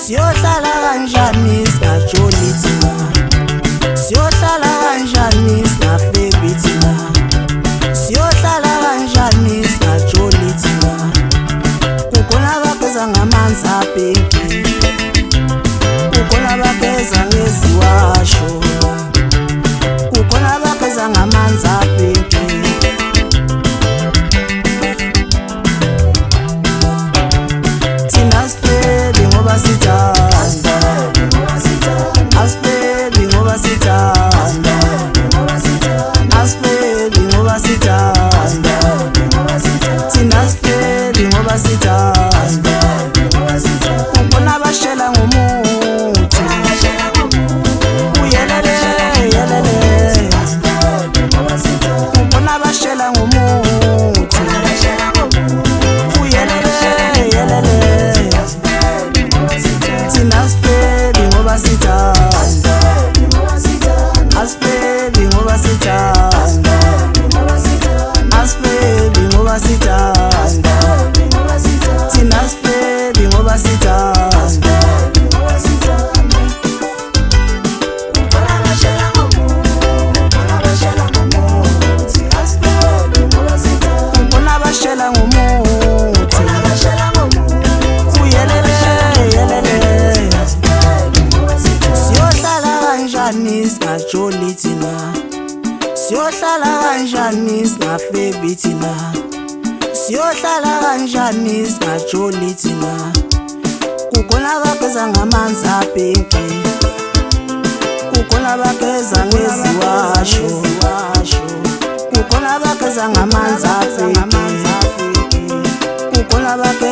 Siyohlala kanjani singajoli thina, siyohlala kanjani singahleki thina, siyohlala kanjani singajoli thina. Kukhona abageza ngamanzi aphenki, kukhona abageza ngeziwasho, kukhona abageza ngamanzi aphenki. Thina sifeli ngoba sithanda, asifeli ngoba sithanda, asifeli ngoba sithanda, thina sifeli ngoba sithanda. Kukhona abashela ngomuthi uyelele yelele, kukhona abashela ngomuthi uyelele yelele. Thina sifeli ngoba sithanda, asifeli ngoba sithanda, asifeli ngoba sithanda, thina sifeli ngoba sithanda. Kukhona abashela ngomuthi uyelele yelele. Siyohlala kanjani singajoli thina, siyohlala kanjani singahleki thina, siyohlala kanjani singajoli thina. Kukhona abageza ngamanzi aphenki, kukhona abageza ngeziwasho, kukhona abageza ngamanzi aphenki, kukhona abageza